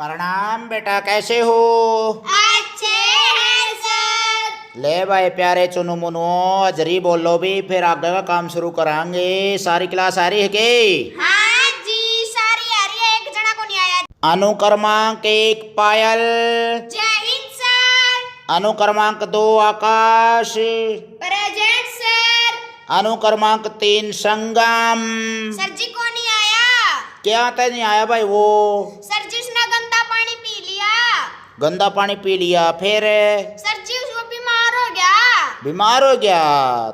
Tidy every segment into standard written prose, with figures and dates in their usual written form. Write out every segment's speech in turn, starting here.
प्रणाम बेटा, कैसे हो? अच्छे हैं सर। ले भाई प्यारे चुनु मुनु, अजरी बोलो भी, फिर आगे का काम शुरू करांगे। सारी क्लास आ रही है के? हाँ जी सारी आ रही है, एक जना को नहीं आया। अनुक्रमांक 1 पायल। जय हिंद सर। अनुक्रमांक 2 आकाश। Present sir. अनुक्रमांक 3 संगम। सर जी को नहीं आया। क्या तय नहीं आया भाई? वो सर जी उसने गंदा पानी पी लिया। गंदा पानी पी लिया, फिर सर जी वो बीमार हो गया। बीमार हो गया?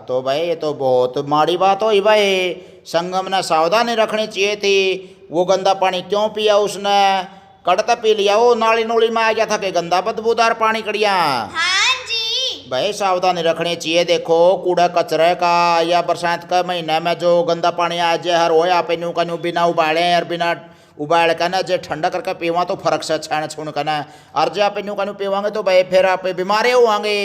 तो भाई ये तो बहुत माड़ी बात हुई भाई। संगम ने सावधानी रखनी चाहिए थी। वो गंदा पानी क्यों पिया उसने? कड़ता पी लिया, वो नाली नोली में आ गया था कि गंदा बदबूदार पानी कड़िया। हाँ जी भाई सावधानी रखनी चाहिए। देखो कूड़ा कचरे का या बरसात का महीने में जो गंदा पानी आ जाए हर हो आप न्यू का न्यू बिना उबाले और बिना उबाल कर ना जो ठंडा करके पीवा तो फर्क से छाण छुण करना। और जो आप न्यू का न्यू पीवांगे तो भाई फिर आप बीमारे होंगे।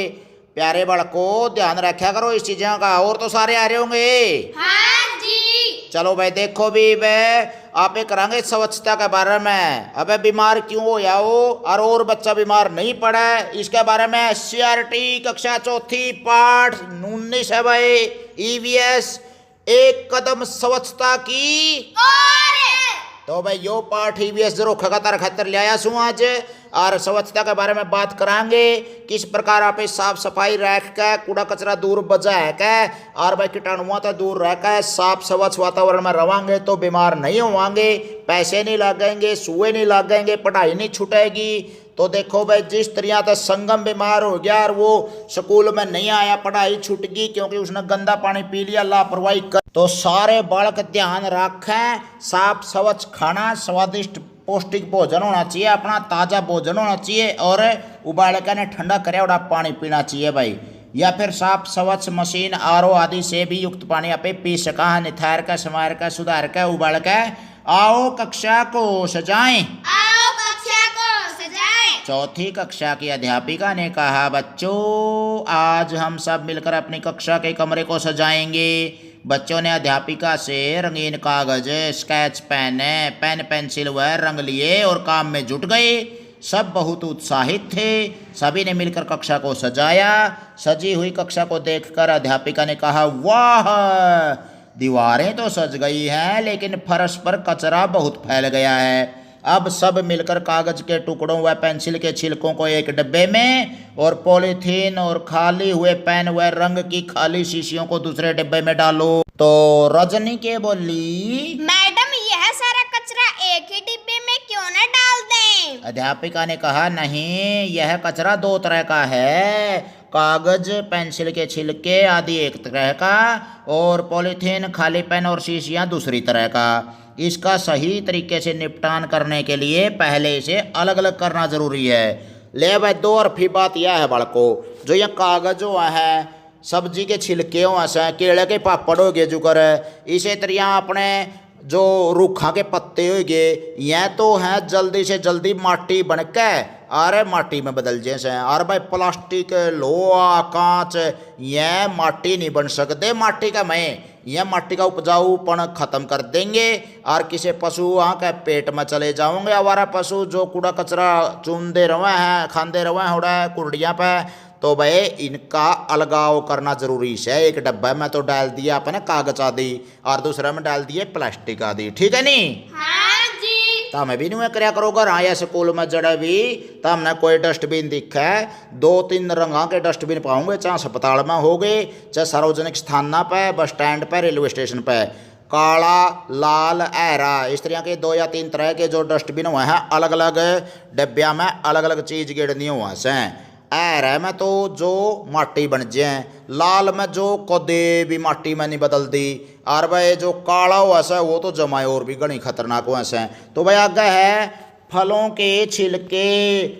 प्यारे बड़को ध्यान रखा करो इस चीज़ों का। और तो सारे आ रहे होंगे। हाँ जी। चलो भाई देखो भी भाई आप करांगे स्वच्छता के बारे में। अबे बीमार क्यों हो या हो और बच्चा बीमार नहीं पड़ा इसके बारे में CRT कक्षा 4 पाठ 19 है भाई। EVS एक कदम स्वच्छता की। तो भाई यो पाठ EVS जरूर खतर खतर ले आया सू आज। और स्वच्छता के बारे में बात करांगे। किस प्रकार आप साफ सफाई रख के कूड़ा कचरा दूर बजा के और भाई कीटाणुओं से दूर रह के साफ स्वच्छ वातावरण में रहेंगे तो बीमार नहीं होंगे। पैसे नहीं लगेंगे, सुए नहीं लगेंगे, पढ़ाई नहीं छूटेगी। तो देखो भाई जिस तरह से संगम बीमार हो गया और वो स्कूल में नहीं आया, पढ़ाई छूट गई क्योंकि उसने गंदा पानी पी लिया, लापरवाही कर। तो सारे बालक ध्यान रखें, साफ स्वच्छ खाना, स्वादिष्ट पौष्टिक भोजन होना चाहिए, अपना ताज़ा भोजन होना चाहिए और उबाल कर ठंडा करे और पानी पीना चाहिए भाई। या फिर साफ स्वच्छ मशीन RO आदि से भी युक्त पानी आप पी सका। निथार का समार का सुधार का उबाल के आओ कक्षा को सजाएं। आओ कक्षा को सजाएं। 4ठी कक्षा की अध्यापिका ने कहा, बच्चों आज हम सब मिलकर अपनी कक्षा के कमरे को सजाएंगे। बच्चों ने अध्यापिका से रंगीन कागज, स्केच पेन, पेन पेंसिल व रंग लिए और काम में जुट गए। सब बहुत उत्साहित थे। सभी ने मिलकर कक्षा को सजाया। सजी हुई कक्षा को देखकर अध्यापिका ने कहा, वाह दीवारें तो सज गई हैं लेकिन फर्श पर कचरा बहुत फैल गया है। अब सब मिलकर कागज के टुकड़ों व पेंसिल के छिलकों को एक डब्बे में और पॉलीथीन और खाली हुए पेन व रंग की खाली शीशियों को दूसरे डब्बे में डालो। तो रजनी के बोली, मैडम यह सारा कचरा एक ही डिब्बे में क्यों न डाल दें? अध्यापिका ने कहा, नहीं यह कचरा 2 तरह का है। कागज पेंसिल के छिलके आदि एक तरह का और पॉलीथीन खाली पेन और शीशियां दूसरी तरह का। इसका सही तरीके से निपटान करने के लिए पहले इसे अलग अलग करना जरूरी है। ले भाई 2 अरफी बात यह है बड़को, जो ये कागज हुआ है, सब्जी के छिलके हुआ से, केले के पापड़ हो गए जुकर, इसे तरह अपने जो रूखा के पत्ते हो गए, यह तो है जल्दी से जल्दी माटी बन के अरे माटी में बदल जैसे। और भाई प्लास्टिक, लोहा, कांच यह माटी नहीं बन सकते। माटी का मैं यह माटी का उपजाऊपन खत्म कर देंगे और किसी पशु वहाँ के पेट में चले जाओगे। हमारा पशु जो कूड़ा कचरा चूमते रहे हैं, खाते रहे हैं कुर्डियाँ पे, तो भाई इनका अलगाव करना जरूरी है। एक डब्बा में तो डाल दिया अपने कागज आदि और दूसरे में डाल दिए प्लास्टिक आदि, ठीक है नहीं? हाँ जी। तो हमें भी नहीं क्या करोगे आया स्कूल में जड़े भी तो हमने कोई डस्टबिन दिखा है 2-3 रंगा के डस्टबिन पाओगे, चाहे अस्पताल में हो गए, चाहे सार्वजनिक स्थान पे, बस स्टैंड पे, रेलवे स्टेशन पे। काला, लाल, ऐरा इस तरह के 2 या 3 तरह के जो डस्टबिन हुए हैं, अलग अलग डब्बिया में अलग अलग चीज गिरनी हुआ से। ऐरे में तो जो माटी बन जाए, लाल में जो कदे भी माटी में नहीं बदल दी, और भाई जो काला हुआ सा वो तो जमाए और भी घनी खतरनाक हुआ से। तो भाई आगे है फलों के छिलके,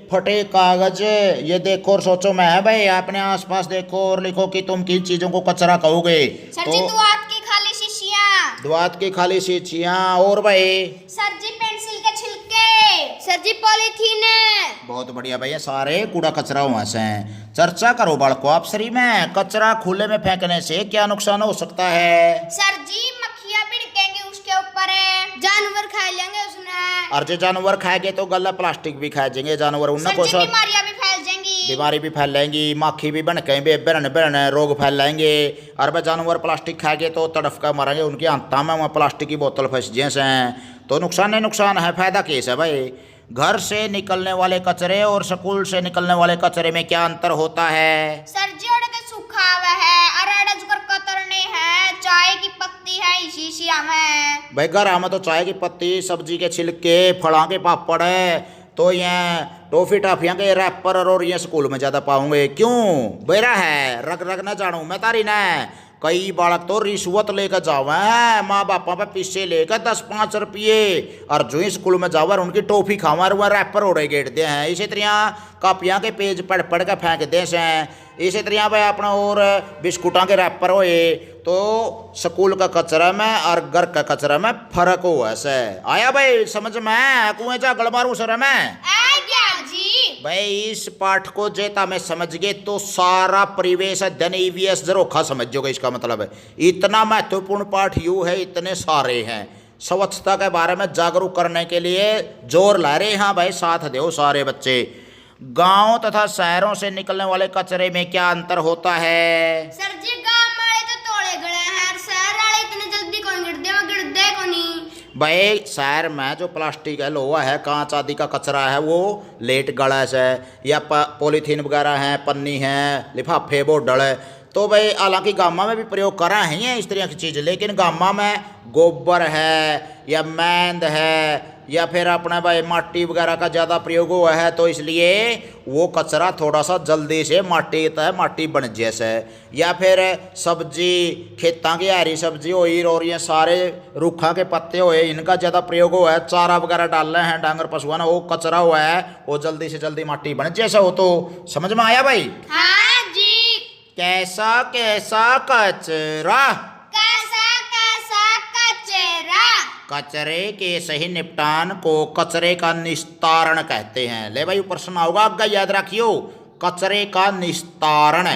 फटे कागज, ये देखो और सोचो मैं है भाई अपने आसपास देखो और लिखो कि तुम किन चीजों को कचरा कहोगे। सर जी दुआत की खाली शीशियां। दुआत की खाली शीशियां और भाई सर जी पेंसिल के छिलके। सर जी पॉलीथीन। बहुत बढ़िया भैया, सारे कूड़ा कचरा हुआ से। चर्चा करो बालको आपसरी में, कचरा खुले में फेंकने से क्या नुकसान हो सकता है? सर जी मक्खियां भिड़केंगी उसके ऊपर, जानवर खा लेंगे उसने। और जो जानवर खाएंगे तो गला प्लास्टिक भी खा जाएंगे जानवर, उनमें सर कुछ जी बीमारियां भी फैल जाएंगी। बीमारी भी फैलेंगी, माखी भी बन के बेरन बेरन रोग फैलाएंगे। और वह जानवर प्लास्टिक खाएंगे तो तड़फ कर मरेंगे, उनकी आंता में वहाँ प्लास्टिक की बोतल फंस जैसे हैं। तो नुकसान ही नुकसान है, फायदा केस है भाई। घर से निकलने वाले कचरे और स्कूल से निकलने वाले कचरे में क्या अंतर होता है? सर जी ओड़ के सूखा हुआ है, अरड़ जुकर कतरने है, चाय की पत्ती है इसी सी में। भाई घर में तो चाय की पत्ती, सब्जी के छिलके, फड़ा के पापड़ है, तो ये टॉफी टाफियाँ के रैपर और ये स्कूल में ज़्यादा पाऊंगे। क्यों बेरा है रग रग न जानू मैं तारी न। कई बालक तो रिश्वत लेकर जावे हैं माँ बापा पे पीछे लेकर 10-5 रुपये, और जो ही स्कूल में जावर उनकी टॉफी खावा वह रैपर ओढ़े गेट दे हैं। इसी तरह कापियाँ के पेज पढ़ पढ़ के फेंक दे हैं। इसी तरह भाई अपना और बिस्कुटा के रैपर होए। तो स्कूल का कचरा में और घर का कचरा में फर्क हो ऐसे आया भाई समझ में? कुएं जा गड़ मारू सर में भाई। इस पाठ को जेता में समझ गए तो सारा परिवेश अध्ययन ईवीएस जरोखा समझ जोगे। इसका मतलब है इतना महत्वपूर्ण पाठ यू है, इतने सारे हैं। स्वच्छता के बारे में जागरूक करने के लिए जोर ला रहे हैं भाई, साथ दो सारे बच्चे। गांव तथा शहरों से निकलने वाले कचरे में क्या अंतर होता है? सर जी गांव वाले तो तोड़े गए हैं, शहर वाले इतने जल्दी कौन गिरदे को नहीं। भाई शहर में जो प्लास्टिक है, लोहा है, कांच आदि का कचरा है वो लेट गड़स है, या पॉलीथीन वगैरह है, पन्नी है, लिफाफे बोतल है। तो भाई हालांकि गामा में भी प्रयोग करा है इस तरह की चीज़, लेकिन गामा में गोबर है या मैंद है या फिर अपना भाई माटी वगैरह का ज़्यादा प्रयोग हुआ है, तो इसलिए वो कचरा थोड़ा सा जल्दी से माटी बन जैसे। या फिर सब्जी खेतों की हरी सब्जी हुई और ये सारे रूखा के पत्ते हुए, इनका ज़्यादा प्रयोग हुआ है, चारा वगैरह डाल रहे हैं डांगर पशुओं ने, वो कचरा हुआ है वो जल्दी से जल्दी माटी बन जैसा हो। तो समझ में आया भाई? हाँ जी। कैसा कैसा कचरा? कैसा कैसा कचरा? कचरे के सही निपटान को कचरे का निस्तारण कहते हैं। ले भाई प्रश्न होगा आगे याद रखियो, कचरे का निस्तारण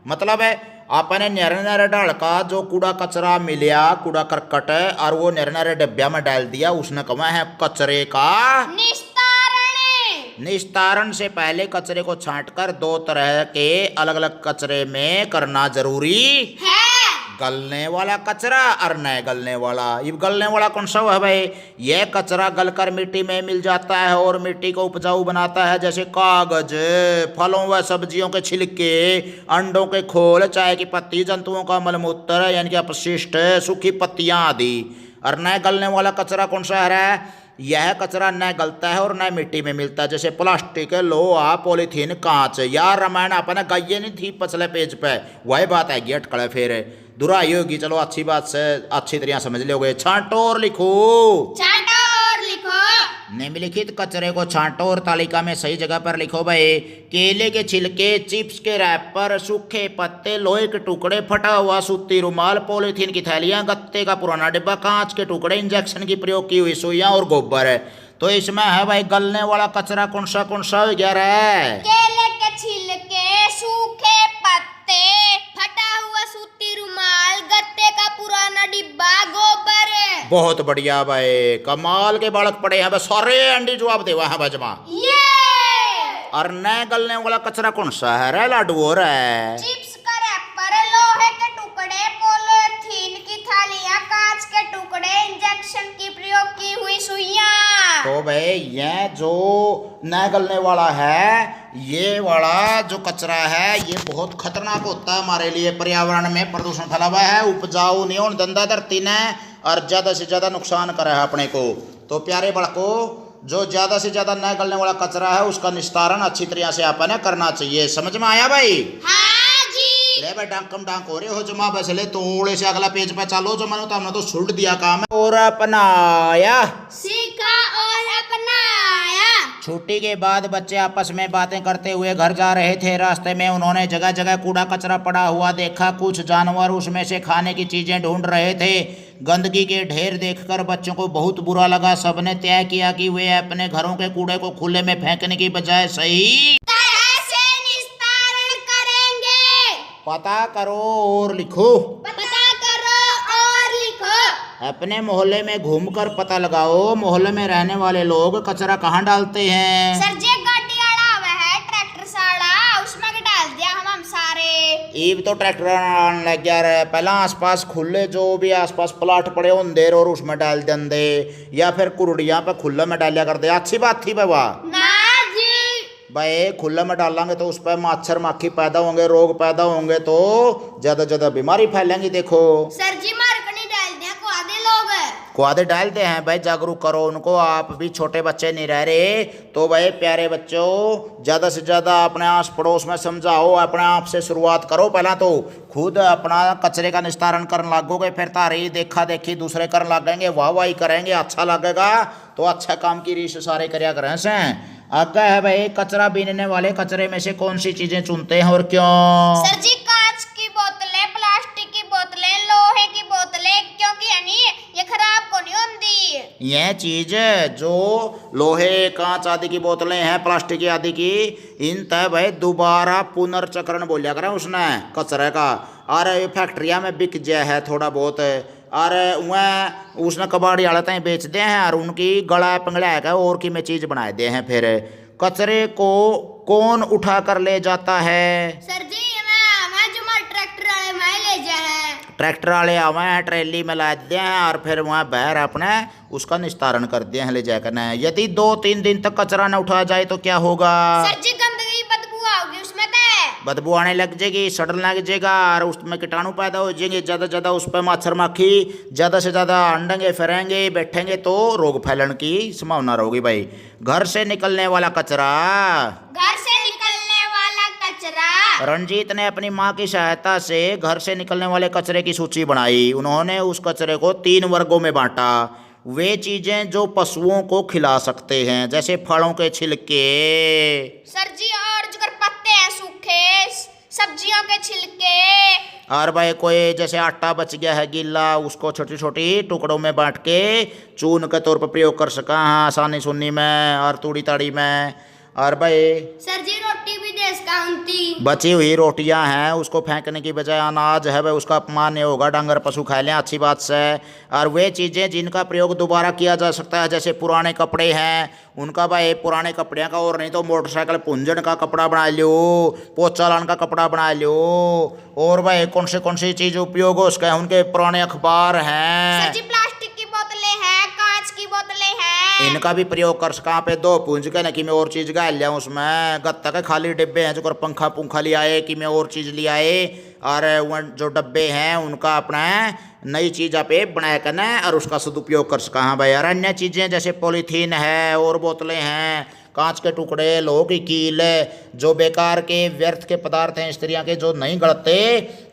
मतलब है आपने नरे नरे डाल का जो कूड़ा कचरा मिलिया, कूड़ा करकट, और वो नरे नरे डब्बा में डाल दिया, उसने कहा है कचरे का निस्तारण। निस्तारण से पहले कचरे को छांटकर 2 तरह के अलग अलग कचरे में करना जरूरी है। गलने वाला कचरा और न गलने वाला। ये गलने वाला कौन सा है भाई? यह कचरा गलकर मिट्टी में मिल जाता है और मिट्टी को उपजाऊ बनाता है, जैसे कागज, फलों व सब्जियों के छिलके, अंडों के खोल, चाय की पत्ती, जंतुओं का मलमूत्र यानी कि अपशिष्ट, सूखी पत्तियां आदि। और न गलने वाला कचरा कौन सा है? यह कचरा न गलता है और न मिट्टी में मिलता है, जैसे प्लास्टिक, लोहा, पॉलीथीन, कांच। यार रामायण अपने गाइए नहीं थी पिछले पेज पे, वही बात है अटकड़े फिर दुराई होगी। चलो अच्छी बात से अच्छी तरह समझ लोगे। छांटो और लिखो। छांटो और लिखो। निम्नलिखित कचरे को छांटो और तालिका में सही जगह पर लिखो भाई। केले के छिलके, चिप्स के रैपर, सूखे पत्ते, लोहे के टुकड़े, फटा हुआ सूती रुमाल, पॉलीथीन की थैलियां, गत्ते का पुराना डिब्बा, कांच के टुकड़े, इंजेक्शन की प्रयोग की हुई सुइयां और गोबर है। तो इसमें है भाई गलने वाला कचरा कौन सा हो गया रे? केले के छिलके, सूखे पत्ते, फटा हुआ सूती रुमाल, गत्ते का पुराना डिब्बा, गोबर। बहुत बढ़िया भाई, कमाल के बालक पड़े हैं, सारे अंडी जवाब देवा है बजमा। और न गलने वाला कचरा कौन सा है रे लाडू? और है चिप्स का रैपर, लोहे के टुकड़े, पॉलीथीन की थैलियां, कांच के टुकड़े, इंजेक्शन की प्रयोग की हुई सुइयां। तो भाई ये जो न गलने वाला है, ये वाला जो कचरा है ये बहुत खतरनाक होता है हमारे लिए। पर्यावरण में प्रदूषण फैला हुआ है, उपजाऊ नहीं होने धंधा धरती ने, और ज़्यादा से ज़्यादा नुकसान करा है अपने को। तो प्यारे बड़कों, जो ज़्यादा से ज़्यादा न गलने वाला कचरा है उसका निस्तारण अच्छी तरह से आपने करना चाहिए। समझ में आया भाई? हाँ जी। ले भाई डांकम डांक हो रहे हो जमा, बस ले थोड़े से अगला पेज पे चलो जो मैंने तुमने तो छुट दिया काम है। और अपनाया, सीखा और अपनाया। छुट्टी के बाद बच्चे आपस में बातें करते हुए घर जा रहे थे। रास्ते में उन्होंने जगह जगह कूड़ा कचरा पड़ा हुआ देखा। कुछ जानवर उसमें से खाने की चीजें ढूंढ रहे थे। गंदगी के ढेर देखकर बच्चों को बहुत बुरा लगा। सबने तय किया कि वे अपने घरों के कूड़े को खुले में फेंकने की बजाय सही तरह से निस्तारण करेंगे। पता करो और लिखो। पता करो और लिखो। अपने मोहल्ले में घूमकर पता लगाओ, मोहल्ले में रहने वाले लोग कचरा कहाँ डालते हैं। सर जी गाड़ी वाला आवा है, ट्रैक्टर साड़ा, उसमें के डाल दिया हम सारे। ईब तो ट्रैक्टर आने लग गया रे। पहला आसपास खुले जो भी आसपास प्लाट पड़े होंगे और उसमें डाल देंगे, या फिर कुरड़ियाँ पे खुले में डालिया कर दे। अच्छी बात थी बाबा ना जी। भाई खुले में डालेंगे तो उस पर मच्छर मक्खी पैदा होंगे, रोग पैदा होंगे, तो ज्यादा ज्यादा बीमारी फैलेंगी। देखो सर जी मारकनी डाल दिया को आधे लोग कुआदे डालते हैं भाई, जागरूक करो उनको। आप भी छोटे बच्चे नहीं रह रहे तो भाई प्यारे बच्चों ज्यादा से ज्यादा अपने आस पड़ोस में समझाओ, अपने आप से शुरुआत करो। पहला तो खुद अपना कचरे का निस्तारण करने लगोगे, फिर तारी देखा देखी दूसरे करने लगेंगे, वाह वाही करेंगे, अच्छा लगेगा तो अच्छा काम की रीस सारे करया करें से। आगे है भाई कचरा बीनने वाले कचरे में से कौन सी चीजें चुनते हैं और क्यों। सर जी कांच की बोतलें, प्लास्टिक की बोतलें, लोहे की बोतलें, क्योंकि यानी ये खराब को नहीं होती। यह चीज जो लोहे कांच आदि की बोतलें हैं, प्लास्टिक आदि की, इन तय भाई दोबारा पुनर्चक्रण बोलिया करें उसने कचरे का। और फैक्ट्रिया में बिक जाए है थोड़ा बहुत, और वह उसने कबाड़ी वाले तय बेचते हैं और उनकी गला पंगड़ा है और की में चीज बनाए दे हैं। फिर कचरे को कौन उठा कर ले जाता है। सर जी मैं जो हमारे ट्रैक्टर वाले मैं ले जाए, ट्रैक्टर वाले आवे हैं, ट्रेली में ला दिए हैं और फिर वहाँ बहर अपने उसका निस्तारण कर दिए हैं ले जाकर। यदि 2-3 दिन तक कचरा न उठाया जाए तो क्या होगा। सर जी गंदगी बदबू आओगी उसमें तो, बदबू आने लग जाएगी, सड़न लग जाएगा और उसमें कीटाणु पैदा हो जाएंगे। ज़्यादा से ज़्यादा उस पर मच्छर मक्खी ज़्यादा से ज़्यादा अंडेंगे फिरेंगे बैठेंगे तो रोग फैलने की संभावना रहेगी। भाई घर से निकलने वाला कचरा, घर से निकलने वाला कचरा। रंजीत ने अपनी माँ की सहायता से घर से निकलने वाले कचरे की सूची बनाई। उन्होंने उस कचरे को 3 वर्गों में बांटा। वे चीजें जो पशुओं को खिला सकते हैं, जैसे फलों के छिलके। सर जी और जो पत्ते हैं सूखे, सब्जियों के छिलके। और भाई कोई जैसे आटा बच गया है गीला, उसको छोटी छोटी टुकड़ों में बांट के चून के तौर पर प्रयोग कर सका, हाँ आसानी सुन्नी में और तूड़ी ताड़ी में। और भाई सर जी रोटी भी देश का उनती बची हुई रोटियां हैं उसको फेंकने की बजाय अनाज है भाई उसका अपमान नहीं होगा, डांगर पशु खा लें, अच्छी बात से। और वे चीज़ें जिनका प्रयोग दोबारा किया जा सकता है, जैसे पुराने कपड़े हैं उनका भाई पुराने कपड़े का, और नहीं तो मोटरसाइकिल पुंजन का कपड़ा बना लो, पोचा लाने का कपड़ा बना लो। और भाई कौन सी चीज़ उपयोग हो उसका, उनके पुराने अखबार हैं। सर जी प्लास्टिक की बोतलें हैं, कांच की बोतलें हैं, इनका भी प्रयोग कर सका पे दो पूंज के ना कि मैं और चीज गाल लिया उसमें। गत्ता के खाली डिब्बे हैं जो कर पंखा पुंखा ले आए कि मैं और चीज ले आए, और वो जो डब्बे हैं उनका अपना नई चीज आप बनाया करना और उसका सदुपयोग कर सका। हाँ भाई, और अन्य चीजें जैसे पॉलीथीन है और बोतलें हैं, कांच के टुकड़े, लोहे की कील, जो बेकार के व्यर्थ के पदार्थ हैं स्त्रियां के जो नहीं गलते,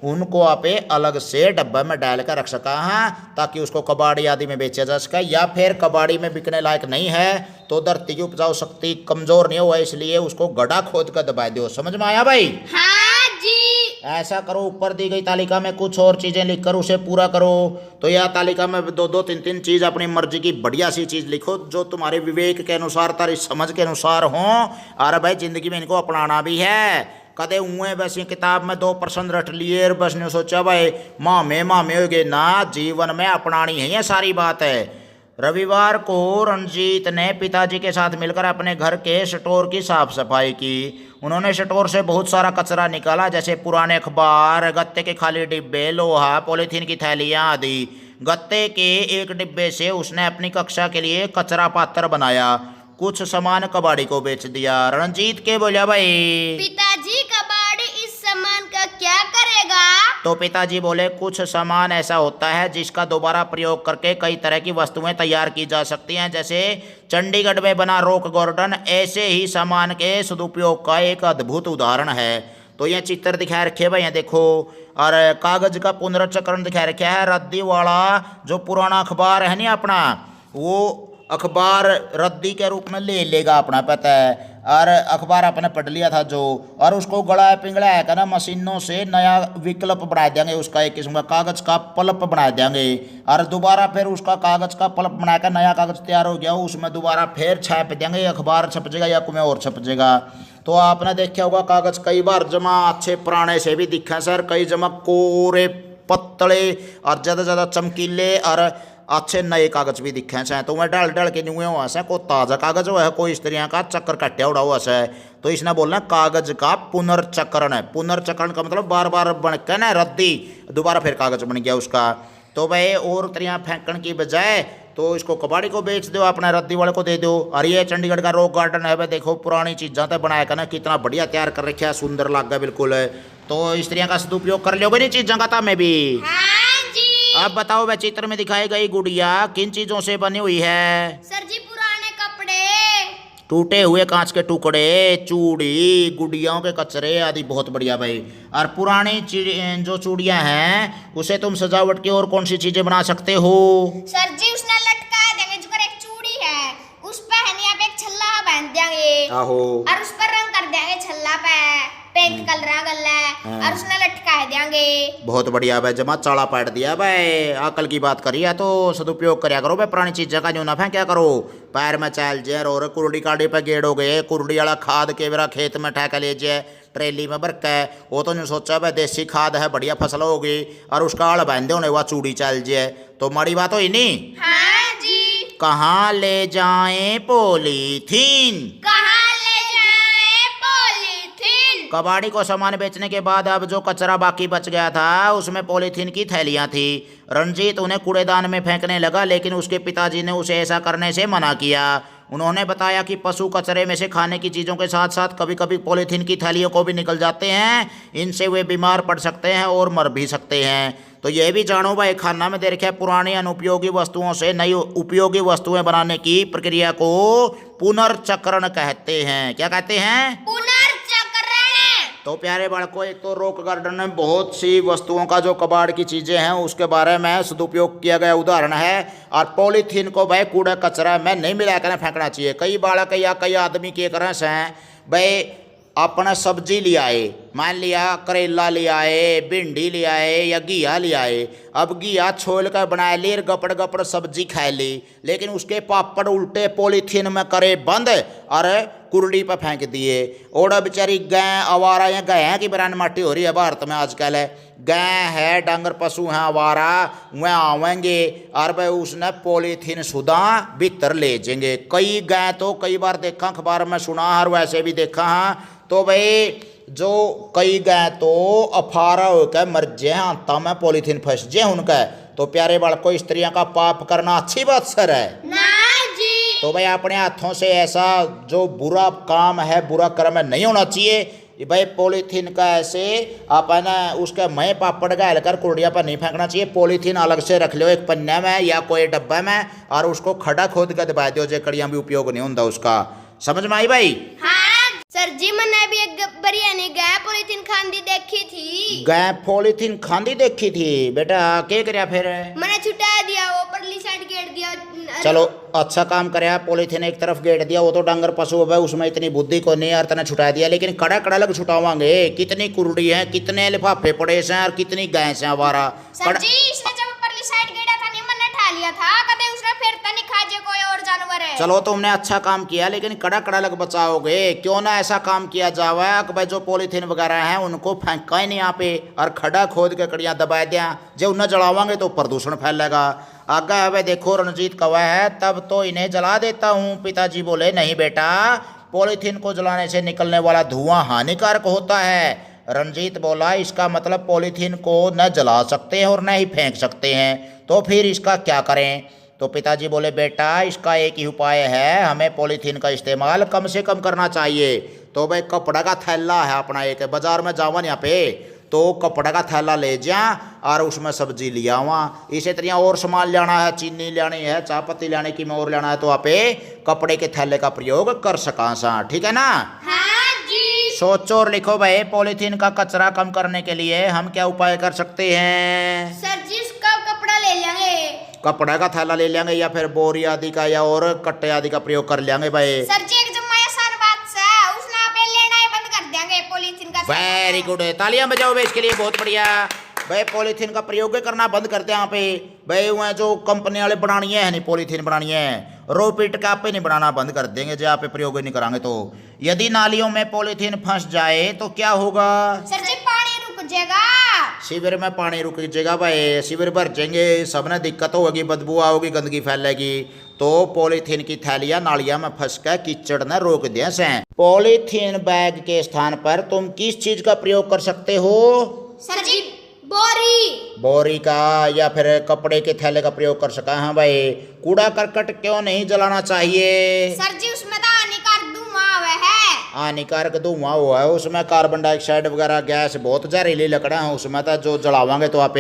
उनको आप अलग से डब्बे में डाल कर रख सका है ताकि उसको कबाड़ी आदि में बेचा जा सके। या फिर कबाड़ी में बिकने लायक नहीं है तो धरती की उपजाऊ शक्ति कमजोर नहीं हुआ, इसलिए उसको गड्ढा खोद कर दबा दो। समझ में आया भाई। हाँ जी। ऐसा करो, ऊपर दी गई तालिका में कुछ और चीजें लिखकर उसे पूरा करो। तो यह तालिका में 2-2, 3-3 चीज अपनी मर्जी की बढ़िया सी चीज लिखो जो तुम्हारे विवेक के अनुसार, तारी समझ के अनुसार हो। और भाई जिंदगी में इनको अपनाना भी है। कदे हुए बस ये किताब में 2% रट लिए और बस ने सोचा भाई मामे हो गए ना, जीवन में अपनानी है ये सारी बात है। रविवार को रंजीत ने पिताजी के साथ मिलकर अपने घर के स्टोर की साफ सफाई की। उन्होंने स्टोर से बहुत सारा कचरा निकाला, जैसे पुराने अखबार, गत्ते के खाली डिब्बे, लोहा, पॉलीथीन की थैलियां आदि। गत्ते के एक डिब्बे से उसने अपनी कक्षा के लिए कचरा पात्र बनाया। कुछ सामान कबाड़ी को बेच दिया। रंजीत के बोला भाई पिताजी कबाड़ी इस सामान का क्या करेगा। तो पिताजी बोले कुछ सामान ऐसा होता है जिसका दोबारा प्रयोग करके कई तरह की वस्तुएं तैयार की जा सकती हैं, जैसे चंडीगढ़ में बना रॉक गार्डन ऐसे ही सामान के सदुपयोग का एक अद्भुत उदाहरण है। तो ये चित्र दिखाए रखे भाई, देखो। और कागज का पुनर्चक्रण दिखाए रखा है। रद्दी वाला जो पुराना अखबार है नहीं अपना, वो अखबार रद्दी के रूप में ले लेगा अपना, पता है। और अखबार अपने पढ़ लिया था जो, और उसको गड़ा पिंगड़ा है ना मशीनों से नया विकल्प बना देंगे, उसका एक किस्म का कागज का पल्प बना देंगे। और दोबारा फिर उसका कागज का पल्प बनाकर नया कागज तैयार हो गया, उसमें दोबारा फिर छाप देंगे, अखबार छप जाएगा या कुछ और छप जाएगा। तो आपने देखा होगा कागज कई बार जमा अच्छे पुराने से भी दिखा सर, कई जमा कोरे पतले और ज़्यादा चमकीले और अच्छे नए कागज भी दिखे से, तो वह डाल डाल के न्यूए हुआ से कोई ताज़ा कागज हुआ है, कोई इस तरह का चक्कर कट्टा उड़ा हुआ से। तो इसने बोलना कागज का पुनर्चक्रण है। पुनर्चक्रण का मतलब बार बार बन के ना रद्दी दोबारा फिर कागज बन गया उसका। तो भाई और तरह फेंकने की बजाय तो इसको कबाड़ी को बेच दो, अपने रद्दी वाले को दे दो। और ये चंडीगढ़ का रॉक गार्डन है भाई, देखो पुरानी चीज़ां तो बनाया करना, कितना बढ़िया तैयार कर रखा है, सुंदर लग गया बिल्कुल। तो इस तरह का सदुपयोग कर लोगे नहीं चीज़ों का, मैं भी। हाँ जी। अब बताओ वह चित्र में दिखाई गई गुड़िया किन चीजों से बनी हुई है? सर जी पुराने कपड़े, टूटे हुए कांच के टुकड़े, चूड़ी, गुड़ियाओं के कचरे आदि। बहुत बढ़िया भाई। और पुरानी जो चूड़ियां हैं उसे तुम सजावट की और कौन सी चीजें बना सकते हो? सर जी उसने लटका देंगे, जो एक चूड़ी है उस पे है नहीं, आप एक छल्ला बांध देंगे आहो, और उस पर रंग कर देंगे छल्ला पे, पेंट कलर गल्ला और उसने लटका देंगे। बहुत बढ़िया भाई, जमा चाड़ा पाट दिया भाई। अकल की बात करिए तो सदुपयोग करया करो भाई, पुरानी चीजें का जो ना फेंक क्या करो। पैर में चल जे और कुरडी काड़ी पे गेड़ोगे, कुरडी वाला खाद के बेरा खेत में ठेका लीजिए, ट्रेली में भर के। वो तो नहीं सोचा भाई देसी खाद है, बढ़िया फसल होगी, और उसका आड़ बांधे होने वह चूड़ी चल जाए, तो माड़ी बात हो नहीं। हाँ जी। कहाँ ले जाएं पॉलीथीन? कहाँ ले जाएं पॉलीथीन? कबाड़ी को सामान बेचने के बाद अब जो कचरा बाकी बच गया था उसमें पॉलीथीन की थैलियां थी। रंजीत उन्हें कूड़ेदान में फेंकने लगा, लेकिन उसके पिताजी ने उसे ऐसा करने से मना किया। उन्होंने बताया कि पशु कचरे में से खाने की चीज़ों के साथ साथ कभी कभी पॉलीथीन की थैलियों को भी निकल जाते हैं, इनसे वे बीमार पड़ सकते हैं और मर भी सकते हैं। तो ये भी जानो भाई, खाना में दे रखे पुरानी अनुपयोगी वस्तुओं से नई उपयोगी वस्तुएं बनाने की प्रक्रिया को पुनर्चक्रण कहते हैं। क्या कहते हैं? पुनर्चक्रण। तो प्यारे बालकों, एक तो रॉक गार्डन में बहुत सी वस्तुओं का जो कबाड़ की चीज़ें हैं उसके बारे में सदुपयोग किया गया उदाहरण है। और पॉलीथीन को भाई कूड़ा कचरा में नहीं मिला कर फेंकना चाहिए। कई बालक या कई आदमी के तरह से हैं भाई, अपना सब्जी ले आए, मान लिया करेला ले आए, भिंडी ले आए या घिया ले आए। अब घिया छोल कर बना ली, गपड़ गपड़ सब्जी खा ली, लेकिन उसके पापड़ उल्टे पॉलीथीन में करे बंद और कुरडी पर फेंक दिए। और बेचारी गाय आवारा या गाय की बरान माटी हो रही है भारत में आजकल। गाय है, डांगर पशु हैं आवारा, वह आवेंगे और भाई उसने पॉलीथीन सुधा भीतर ले जाएंगे। कई गाय तो कई बार देखा, अखबार में सुना और वैसे भी देखा। हाँ तो भाई जो कई गाय तो अफारा होकर मर जाए, हाथा में पॉलीथीन फंस जाए उनका। तो प्यारे बालकों, स्त्रियों का पाप करना अच्छी बात सर है ना जी। तो भाई अपने हाथों से ऐसा जो बुरा काम है, बुरा कर्म नहीं होना चाहिए। भाई पॉलीथीन का ऐसे अपन उसके मय पापड़ गाल कर कुर्डिया पर नहीं फेंकना चाहिए। पॉलीथीन अलग से रख लो एक पन्ने में या कोई डब्बा में, और उसको खड़ा खोद कर दबा दो, जो कड़ियाँ भी उपयोग नहीं होता उसका। समझ में आई भाई? हाँ सर जी, मैंने भी एक बिरयानी गाय पॉलीथीन खांदी देखी थी। गाय पॉलीथीन खांदी देखी थी? बेटा क्या करया फिर? मैंने छुटा दिया, वो परली साइड गेट दिया। चलो अच्छा काम करया, पॉलीथीन एक तरफ गेट दिया। वो तो डांगर पशु है, उसमें इतनी बुद्धि को नहीं यार, तने छुटा दिया। लेकिन कड़ा कड़ा लग छुटावांगे, कितनी कुरड़ी है, कितने लिफाफे पड़े से और कितनी गाय से हमारा। सर जी इसने जब परली साइड गेड़ा था नहीं, मैंने ठा लिया था, कदे उसने फिर नहीं खा जे कोई और जानवर है। चलो तुमने अच्छा काम किया, लेकिन कड़ा कड़ा लग बचाओगे। क्यों ना ऐसा काम किया जावे कि भाई जो पॉलीथीन वगैरह हैं उनको फेंका ही नहीं यहाँ पे, और खड़ा खोद के कड़ियाँ दबा दिया। जो उन्हें जलावांगे तो प्रदूषण फैलेगा। आगे अब देखो रणजीत कवा है, तब तो इन्हें जला देता हूँ। पिताजी बोले नहीं बेटा, पॉलीथीन को जलाने से निकलने वाला धुआं हानिकारक होता है। रणजीत बोला इसका मतलब पॉलीथीन को न जला सकते हैं और न ही फेंक सकते हैं, तो फिर इसका क्या करें? तो पिताजी बोले बेटा इसका एक ही उपाय है, हमें पॉलीथीन का इस्तेमाल कम से कम करना चाहिए। तो भाई कपड़ा का थैला है अपना, एक बाजार में जावन यहाँ पे, तो कपड़ा का थैला ले जा और उसमें सब्जी ले आवा। इसी तरह और सामान लेना है, चीनी लेनी है, चाय पत्ती लेने की में और लेना है, तो आप कपड़े के थैले का प्रयोग कर सका सा। ठीक है ना? हाँ जी। सोचो और लिखो भाई, पॉलीथीन का कचरा कम करने के लिए हम क्या उपाय कर सकते हैं? सर जी इसका कपड़ा ले लेंगे, कपड़ा का थैला ले लेंगे, या फिर बोरी आदि का या और कट्टे आदि का प्रयोग कर लेंगे भाई। सर जी एक जम्मा आसान बात से उसने आप लेना ही बंद कर देंगे पॉलीथीन का। वेरी गुड, तालियां बजाओ भाई इसके लिए, बहुत बढ़िया भाई। पॉलीथीन का प्रयोग करना बंद करते हैं यहाँ पे भाई। वह जो कंपनी वाले बनानी है नहीं, पॉलीथीन बनानी है, रो पीट का आप नहीं बनाना बंद कर देंगे जो आप प्रयोग नहीं करांगे। तो यदि नालियों में पॉलीथीन फंस जाए तो क्या होगा? सर जी पानी रुक जाएगा। शिविर में पानी रुक जाएगा भाई, शिविर भर जाएंगे, सबने दिक्कत होगी, बदबू आओगी, गंदगी फैलेगी, तो पॉलीथीन की थैलियां नालियां में फंस कर कीचड़ न रोक दिया से। पॉलीथीन बैग के स्थान पर तुम किस चीज का प्रयोग कर सकते हो? सर जी बोरी। बोरी का या फिर कपड़े के थैले का प्रयोग कर सका। हाँ भाई, कूड़ा करकट क्यों नहीं जलाना चाहिए? सर जी उसमें तो हानिकारक धुआं हुआ है। हानिकारक धुआं हुआ है, उसमें कार्बन डाइऑक्साइड वगैरह गैस, बहुत जहरीली लकड़ा है उसमें, तो जो जलावांगे तो आप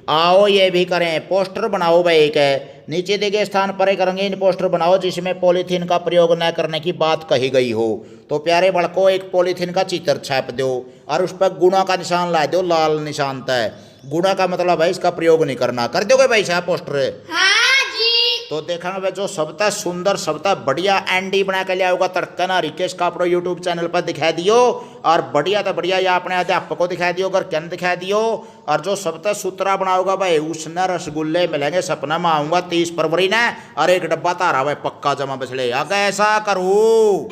आओ ये भी करें, पोस्टर बनाओ भाई, एक नीचे दिए गए स्थान पर एक रंगीन पोस्टर बनाओ जिसमें पॉलीथीन का प्रयोग न करने की बात कही गई हो। तो प्यारे बड़कों, एक पॉलीथीन का चित्र छाप दो और उस पर गुणा का निशान ला दो, लाल निशान तय। गुणा का मतलब है इसका प्रयोग नहीं करना। कर दोगे भाई साहब पोस्टर? हाँ जी। तो देखा भाई, जो सबता सुंदर सबता बढ़िया एंडी बना के लिया होगा तड़कना रिकेश का अपने यूट्यूब चैनल पर दिखा दियो, और बढ़िया तो बढ़िया या अपने अध्यापक को दिखा दियो, घर क्या दिखा दियो। और जो सबता सूत्रा बनाओगा भाई, उसने रसगुल्ले मिलेंगे, सपना में आऊंगा 30 फरवरी ने, और एक डब्बा तारा भाई पक्का जमा बचले। अगर ऐसा करो,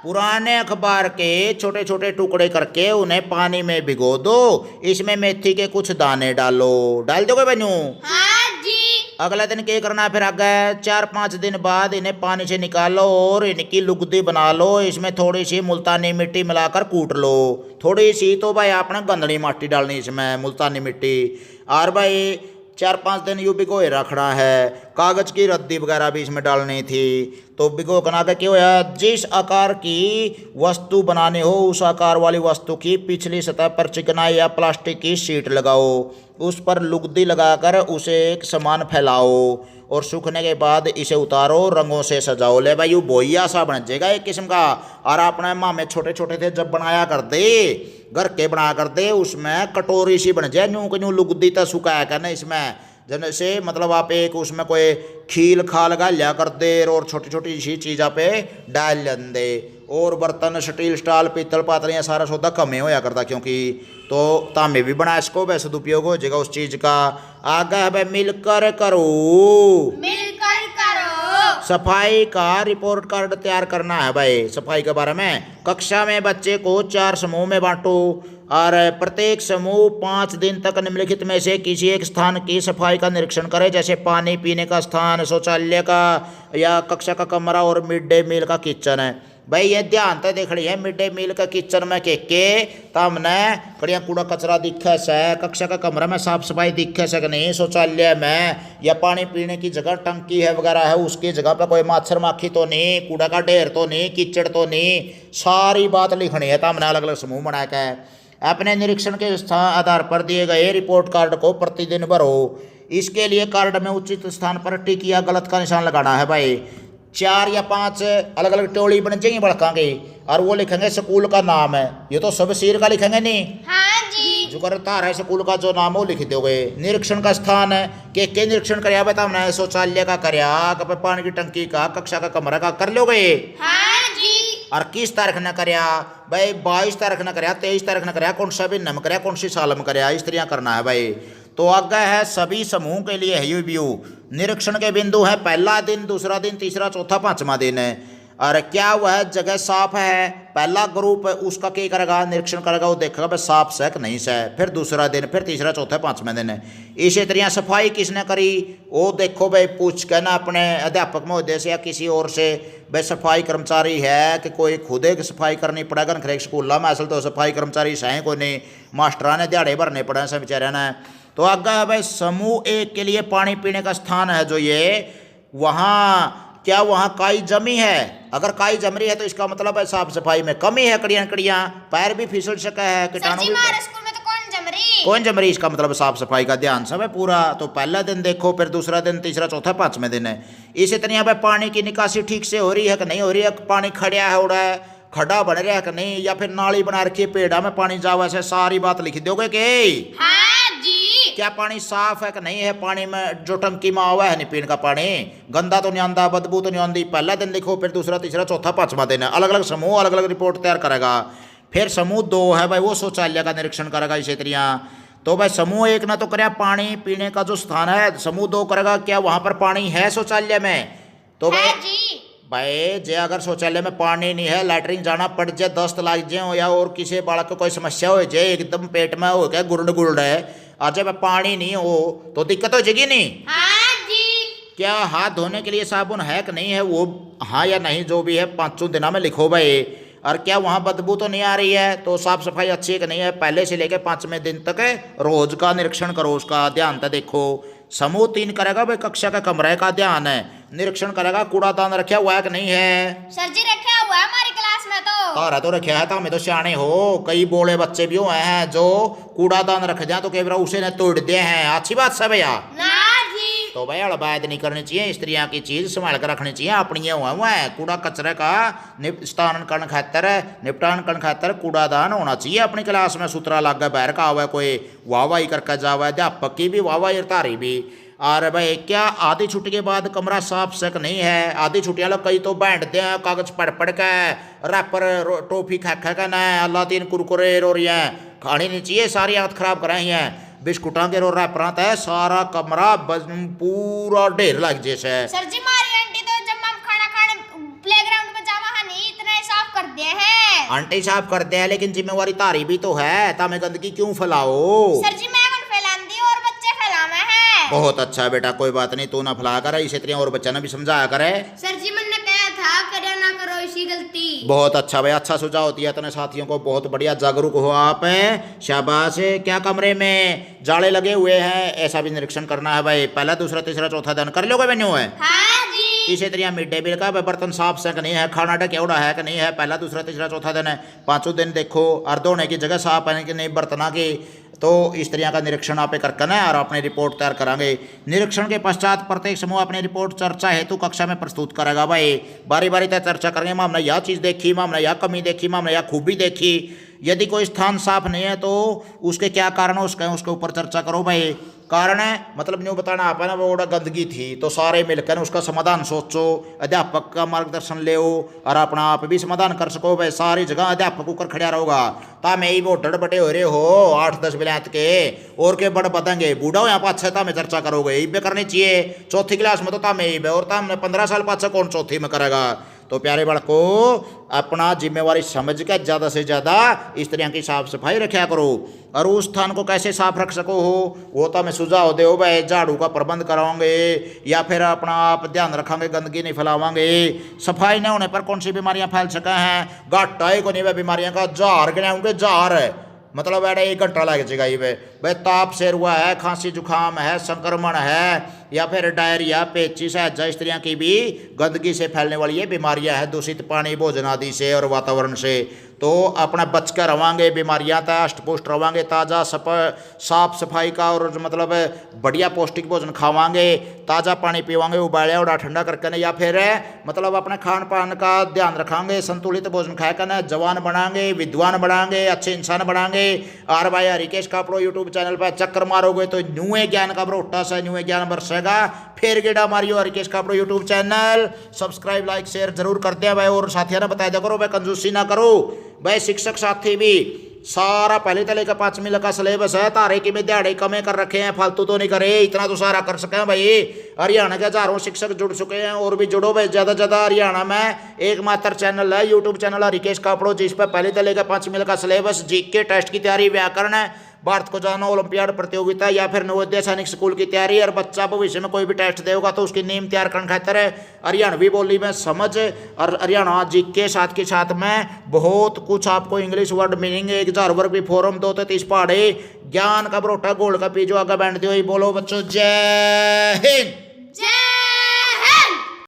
पुराने अखबार के छोटे छोटे टुकड़े करके उन्हें पानी में भिगो दो, इसमें मेथी के कुछ दाने डालो। डाल दोगे बनु? हाँ जी। अगला दिन क्या करना है फिर आगे? 4-5 दिन बाद इन्हें पानी से निकालो और इनकी लुगदी बना लो, इसमें थोड़ी सी मुल्तानी मिट्टी मिलाकर कूट लो। थोड़ी सी तो भाई आपने गंदड़ी माटी डालनी इसमें, मुल्तानी मिट्टी। और भाई 4-5 दिन यूं भिगोए रखना है। कागज की रद्दी वगैरह भी इसमें डालनी थी। तो भिगो बना के क्या होया, जिस आकार की वस्तु बनानी हो उस आकार वाली वस्तु की पिछली सतह पर चिकनाई या प्लास्टिक की शीट लगाओ, उस पर लुगदी लगाकर उसे एक समान फैलाओ और सूखने के बाद इसे उतारो, रंगों से सजाओ। ले भाई, यू बोइया सा बन जाएगा एक किस्म का। और अपने माँ में छोटे छोटे थे जब बनाया कर दे, घर के बना कर दे, उसमें कटोरी सी बन जाए, न्यू क्यों लुगदी तो सुखाया करना इसमें, जैसे मतलब आप एक उसमें कोई खील खा लगा लिया कर दे और छोटी छोटी सी चीज़ आप डाल लें दे। और बर्तन स्टील स्टाल पीतल पात्र सारा सौदा कमे होया करता, क्योंकि तो तांबे भी बना इसको वैसे दुरुपयोग हो जाएगा उस चीज़ का। आगे है भाई, मिलकर करो, मिलकर करो। सफाई का रिपोर्ट कार्ड तैयार करना है भाई। सफाई के बारे में कक्षा में बच्चे को 4 समूह में बांटो और प्रत्येक समूह 5 दिन तक निम्नलिखित में से किसी एक स्थान की सफाई का निरीक्षण करे, जैसे पानी पीने का स्थान, शौचालय का या कक्षा का कमरा और मिड डे मील का किचन है। भाई ये ध्यान तो देख रही है, मिड डे मील का किचन में के तमने कड़िया कूड़ा कचरा दिखे से, कक्षा का कमरा में साफ सफाई दिखे से कि नहीं, शौचालय में या पानी पीने की जगह टंकी है वगैरह है उसकी जगह पर कोई मच्छर माखी तो नहीं, कूड़ा का ढेर तो नहीं, कीचड़ तो नहीं, सारी बात लिखनी है तमने अलग अलग समूह बना के। अपने निरीक्षण के आधार पर दिए गए रिपोर्ट कार्ड को प्रतिदिन भरो। इसके लिए कार्ड में उचित स्थान पर टिक या गलत का निशान लगाना है भाई। 4 या 5 अलग अलग टोली बन जाएंगी बड़कांगे और वो लिखेंगे स्कूल का नाम है, ये तो सब सिर का लिखेंगे नहीं। हाँ जी। जो करता है स्कूल का जो नाम वो लिख दोगे। निरीक्षण का स्थान है के निरीक्षण कर बता हमने, शौचालय का करया, कभी पानी की टंकी का, कक्षा का कमरा का कर लोगे। हाँ जी। और किस तारीख न करया भाई? 22 तारीख न करया, 23 तारीख न करया, कौन सा भी नम करया, कौन सी साल में करया, इस तरह करना है भाई। तो आगे है सभी समूह के लिए है व्यू। निरीक्षण के बिंदु है पहला दिन, दूसरा दिन, तीसरा, चौथा, 5वां दिन है। और क्या वह जगह साफ है? पहला ग्रुप उसका क्या करेगा, निरीक्षण करेगा, वो देखेगा भाई साफ से कि नहीं से। फिर दूसरा दिन, फिर तीसरा, चौथा, 5वां दिन है। इसी तरह सफाई किसने करी वो देखो भाई, पूछ के ना अपने अध्यापक महोदय से या किसी और से, भाई सफाई कर्मचारी है कि कोई खुद एक सफाई करनी पड़ेगा खरेक स्कूल में, असल तो सफाई कर्मचारी सही कोई नहीं, मास्टरा ने दिहाड़े भरने पड़े सब बेचारे ने। तो आगे है भाई, समूह 1 के लिए पानी पीने का स्थान है जो ये, वहाँ क्या वहाँ काई जमी है? अगर काई जम रही है तो इसका मतलब है साफ सफाई में कमी है, कड़ियाँ कड़ियाँ पैर भी फिसल सका है, कीटाणु भी। स्कूल में तो कौन जम रही, इसका मतलब साफ सफाई का ध्यान सब है पूरा। तो पहला दिन देखो, फिर दूसरा दिन, तीसरा, चौथा, 5वां दिन है। इसी तरह भाई पानी की निकासी ठीक से हो रही है कि नहीं हो रही है, पानी खड़ा है, उड़ा है, खड्डा बन रहा है कि नहीं, या फिर नाली बना रखी है, पेड़ा में पानी जावा से, सारी बात लिख दोगे कि हाँ जी। क्या पानी साफ है कि नहीं है, पानी में जो टंकी में आवा है नहीं पीने का पानी, गंदा तो नहीं आंदा, बदबू तो नहीं आंदी। पहला दिन देखो, फिर दूसरा, तीसरा, चौथा, 5वां दिन है। अलग अलग समूह अलग अलग रिपोर्ट तैयार करेगा। फिर समूह 2 है भाई, वो शौचालय का निरीक्षण करेगा इसी तरह। तो भाई समूह 1 ना तो करे पानी पीने का जो स्थान है, समूह 2 करेगा क्या वहाँ पर पानी है शौचालय में। तो भाई भाई जे अगर शौचालय में पानी नहीं है, लैटरिन जाना पड़ जाए, दस्त लग जाए या और किसी बालक को कोई समस्या हो जाए, एकदम पेट में हो गया गुरड गुरड है, और जब पानी नहीं हो तो दिक्कत हो जाएगी नहीं? हाँ जी। क्या हाथ धोने के लिए साबुन है कि नहीं है, वो हाँ या नहीं जो भी है 5 दिनों में लिखो भाई। और क्या वहाँ बदबू तो नहीं आ रही है, तो साफ सफाई अच्छी है कि नहीं है, पहले से लेकर 5वें दिन तक रोज का निरीक्षण करो, उसका ध्यान तो देखो। समूह 3 करेगा भाई, कक्षा का कमरे का ध्यान है, निरीक्षण करेगा कूड़ादान रखा हुआ है कि नहीं है। सर जी रखा हुआ है हमारी क्लास में तो। तारा तो रखा है, तो हमें तो सियाने हो, कई बोले बच्चे भी हुए हैं जो कूड़ादान रख दिया तो कई बार उसे ने तोड़ दिए हैं। अच्छी बात है भैया ना जी। तो भाई अड़बाद नहीं करनी चाहिए, स्त्रियां की चीज संभाल कर रखनी चाहिए अपनी। हुआ है कूड़ा कचरे का निपटान करने खातर कूड़ादान होना चाहिए अपनी क्लास में। सुथरा लागे बाहर का हुआ कोई वाहवाही करके जावा, अध्यापक की भी वाहवाही तारी भी। और भाई क्या आधी छुट्टी के बाद कमरा साफ सक नहीं है? आधी छुट्टियां लोग कई तो बांटते हैं कागज पढ़ के, रैपर टॉफी खा के ना, अल्लाह 3 कुरकुरे रो रही हैं, खानी नहीं चाहिए, सारी आदत खराब कराई हैं। बिस्कुटां के रो रैपरां तय सारा कमरा पूरा ढेर लग जैसे। सर जी हमारी आंटी तो जब हम खाना खाने प्लेग्राउंड पे जावा नहीं इतना ही साफ कर दिए हैं। आंटी साफ करते हैं लेकिन जिम्मेवारी तारी भी तो है, तमें गंदगी क्यों फैलाओ? सर जी मैं फैलांदी और बच्चे फैलावे हैं। बहुत अच्छा बेटा, कोई बात नहीं, तू ना फैला कर, इसी तरह और बच्चा ना भी समझाया करे। सर जी मैंने कहा था करे ना करो इसी गलती। बहुत अच्छा भाई, अच्छा सुझाव दिया तूने साथियों को, बहुत बढ़िया, जागरूक हो आप, शाबाश। क्या कमरे में जाले लगे हुए हैं ऐसा भी निरीक्षण करना है भाई, पहला दूसरा तीसरा चौथा दिन कर लोगे बनो है। हाँ जी। इसी तरह मिड डे मील का बर्तन साफ से नहीं है, खाना ढकेवड़ा है कि नहीं है, पहला दूसरा तीसरा चौथा दिन है, 5 दिन देखो, और धोने की जगह साफ है कि नहीं बर्तना की। तो इस तरह का निरीक्षण आप करके ना और अपनी रिपोर्ट तैयार करांगे। निरीक्षण के पश्चात प्रत्येक समूह अपनी रिपोर्ट चर्चा हेतु कक्षा में प्रस्तुत करेगा भाई। बारी बारी तय चर्चा करेंगे, हमने यह चीज़ देखी, हमने यह कमी देखी, हमने यह खूबी देखी। यदि कोई स्थान साफ नहीं है तो उसके क्या कारण है उसके ऊपर चर्चा करो भाई। कारण है मतलब न्यू बताना आप है ना, वो गंदगी थी तो सारे मिलकर उसका समाधान सोचो, अध्यापक का मार्गदर्शन ले और अपना आप भी समाधान कर सको भाई। सारी जगह अध्यापक ऊपर खड़ा रहोगा ता मैं ही वो बटे हो रहे हो 8-10 बिलात के और के बड़ बतेंगे बूढ़ा हो यहाँ पाँच में चर्चा करोगे, ये करनी चाहिए। 4th क्लास में तो तामे ही और तामने 15 साल पाँच कौन 4th में करेगा। तो प्यारे बड़को अपना जिम्मेवारी समझ के ज़्यादा से ज़्यादा इस तरह की साफ सफाई रखा करो। और उस स्थान को कैसे साफ रख सको हो वो तो हमें सुझाव दो भाई, झाड़ू का प्रबंध कराओगे या फिर अपना आप ध्यान रखेंगे गंदगी नहीं फैलावांगे। सफाई न होने पर कौन सी बीमारियां फैल सके हैं, घाटा ही को नहीं बीमारियां का, जार गिनाऊंगे जार मतलब बैठे 1 घंटा लग जाएगा ये भाई। ताप से हुआ है, खांसी जुकाम है, संक्रमण है या फिर डायरिया, पेचिस है, इस तरह की भी गंदगी से फैलने वाली ये बीमारियां हैं, दूषित पानी भोजन आदि से और वातावरण से। तो अपना बच कर रवांगे बीमारियां तक, अष्टपुष्ट रवांगे, ताज़ा साफ सफाई का और मतलब बढ़िया पौष्टिक भोजन खावांगे, ताज़ा पानी पीवांगे उबालिया और ठंडा करके न, या फिर मतलब अपने खान पान का ध्यान रखांगे, संतुलित भोजन खाया करना, जवान बनाएंगे, विद्वान बनाएंगे, अच्छे इंसान बनाएंगे। और भाई हरिकेश कापड़ो यूट्यूब चैनल पर चक्कर मारोगे तो न्यूए ज्ञान का भरोटा सा न्यूए ज्ञान बरसेगा। फिर गेड़ा Mario Harikesh Kapdo YouTube channel, subscribe like share जरूर करते हैं भाई। और साथियों ने बताया करो भाई, कंजूसी ना करो भाई। शिक्षक साथी भी सारा पहले तले का 5वीं का सिलेबस है, तारे की में दिहाड़े कमे कर रखे हैं, फालतू तो नहीं करे, इतना तो सारा कर सके भाई। हरियाणा के हजारों शिक्षक जुड़ चुके हैं और भी जुड़ो भाई ज़्यादा ज़्यादा। हरियाणा में एकमात्र चैनल है यूट्यूब चैनल हरिकेश कापड़ो जिस पर पहले तले का 5वीं का सिलेबस, जीके टेस्ट की तैयारी, व्याकरण, भारत को जाना, ओलंपियाड प्रतियोगिता या फिर नवोदय सैनिक स्कूल की तैयारी। और बच्चा भविष्य में कोई भी टेस्ट देगा तो उसकी नीम तैयार करने खातर हरियाणवी बोली में समझ और हरियाणा जी के साथ में बहुत कुछ आपको इंग्लिश वर्ड मीनिंग 1000 वर्ग भी फोरम 2 से 30 पहाड़े ज्ञान का बरोटा गोल्ड का पीजो आगे बैंड दियो। बोलो बच्चों जय हिंद। जय